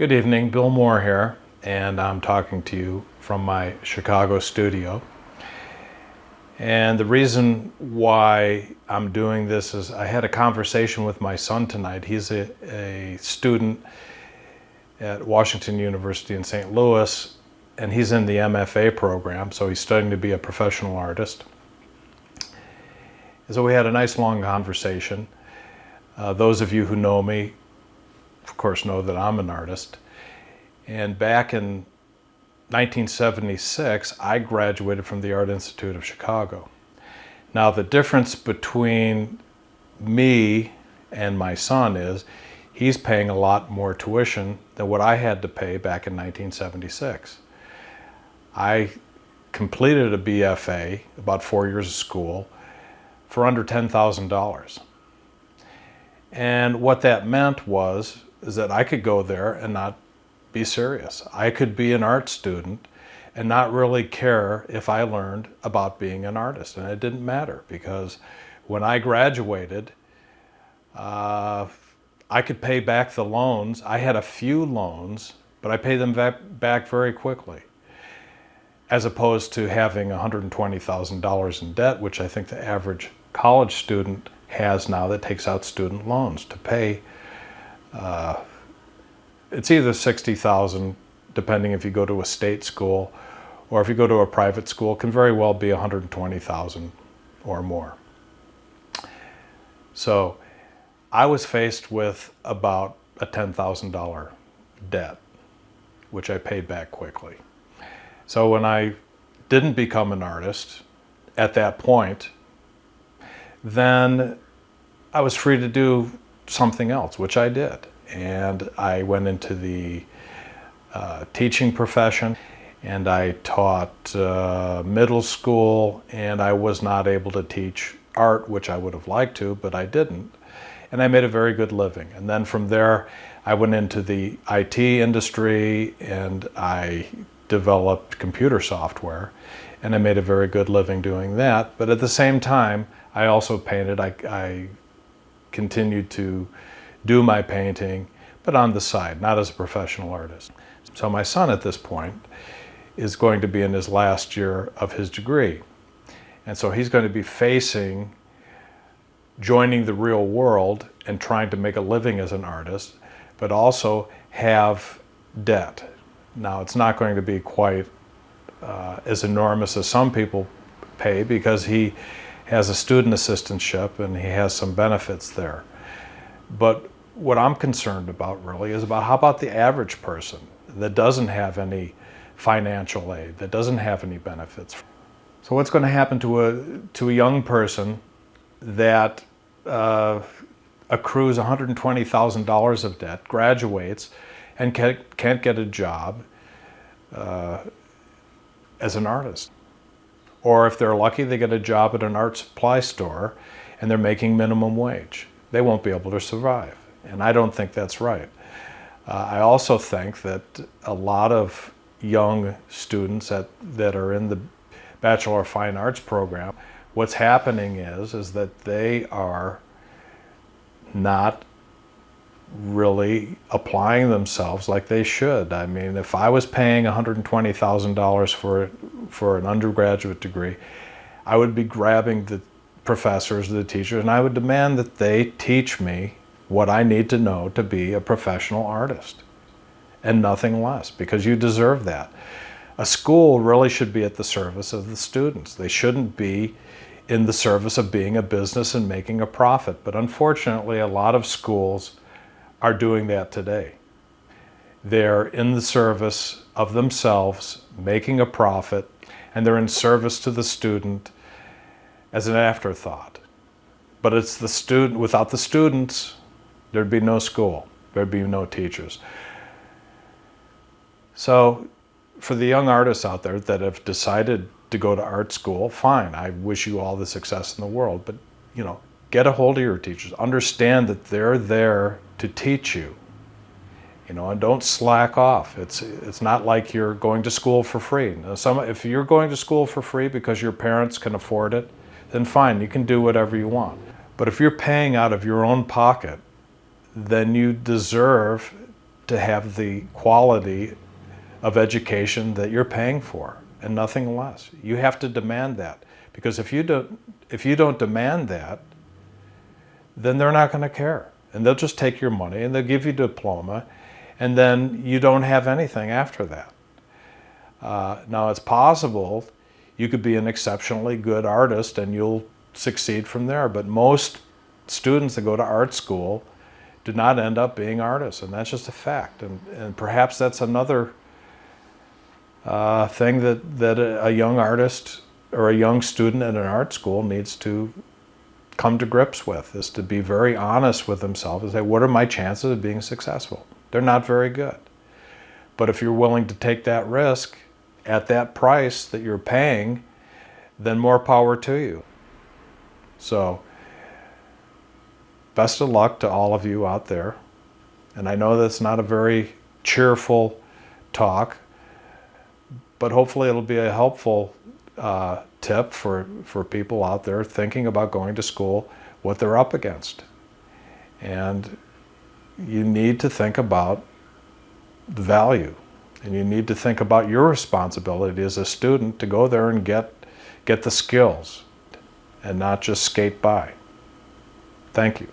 Good evening, Bill Moore here, and I'm talking to you from my Chicago studio. And the reason why I'm doing this is I had a conversation with my son tonight. He's a student at Washington University in St. Louis, and he's in the MFA program, so he's studying to be a professional artist. And so we had a nice long conversation. Those of you who know me, of course, know that I'm an artist. And back in 1976, I graduated from the Art Institute of Chicago. Now, the difference between me and my son is he's paying a lot more tuition than what I had to pay back in 1976. I completed a BFA, about 4 years of school, for under $10,000. And what that meant is that I could go there and not be serious. I could be an art student and not really care if I learned about being an artist. And it didn't matter, because when I graduated, I could pay back the loans. I had a few loans, but I paid them back very quickly, as opposed to having $120,000 in debt, which I think the average college student has now that takes out student loans to pay. It's either $60,000, depending if you go to a state school, or if you go to a private school, it can very well be $120,000 or more. So I was faced with about a $10,000 debt, which I paid back quickly. So when I didn't become an artist at that point, then I was free to do something else, which I did. And I went into the teaching profession, and I taught middle school, and I was not able to teach art, which I would have liked to, but I didn't. And I made a very good living. And then from there, I went into the IT industry, and I developed computer software, and I made a very good living doing that. But at the same time, I also painted. I continued to do my painting, but on the side, not as a professional artist. So my son at this point is going to be in his last year of his degree. And so he's going to be facing joining the real world and trying to make a living as an artist, but also have debt. Now, it's not going to be quite as enormous as some people pay, because he has a student assistantship and he has some benefits there. But what I'm concerned about really is about how about the average person that doesn't have any financial aid, that doesn't have any benefits. So what's going to happen to a young person that accrues $120,000 of debt, graduates, and can't get a job as an artist? Or if they're lucky, they get a job at an art supply store and they're making minimum wage. They won't be able to survive. And I don't think that's right. I also think that a lot of young students that are in the Bachelor of Fine Arts program, what's happening is that they are not really applying themselves like they should. I mean, if I was paying $120,000 for an undergraduate degree, I would be grabbing the professors, the teachers, and I would demand that they teach me what I need to know to be a professional artist, and nothing less, because you deserve that. A school really should be at the service of the students. They shouldn't be in the service of being a business and making a profit. But unfortunately, a lot of schools are doing that today. They're in the service of themselves, making a profit, and they're in service to the student as an afterthought. But it's the student. Without the students, there'd be no school. There'd be no teachers. So for the young artists out there that have decided to go to art school, fine. I wish you all the success in the world. But, get a hold of your teachers. Understand that they're there to teach you. And don't slack off. It's not like you're going to school for free. Now, if you're going to school for free because your parents can afford it, then fine, you can do whatever you want. But if you're paying out of your own pocket, then you deserve to have the quality of education that you're paying for and nothing less. You have to demand that, because if you don't demand that, then they're not going to care, and they'll just take your money and they'll give you a diploma, and then you don't have anything after that. Now, it's possible you could be an exceptionally good artist and you'll succeed from there, but most students that go to art school do not end up being artists, and that's just a fact. And perhaps that's another thing that a young artist or a young student at an art school needs to come to grips with, is to be very honest with themselves and say, what are my chances of being successful? They're not very good. But if you're willing to take that risk at that price that you're paying, then more power to you. So, best of luck to all of you out there. And I know that's not a very cheerful talk, but hopefully it'll be a helpful tip for people out there thinking about going to school, what they're up against. And you need to think about the value, and you need to think about your responsibility as a student to go there and get the skills and not just skate by. Thank you.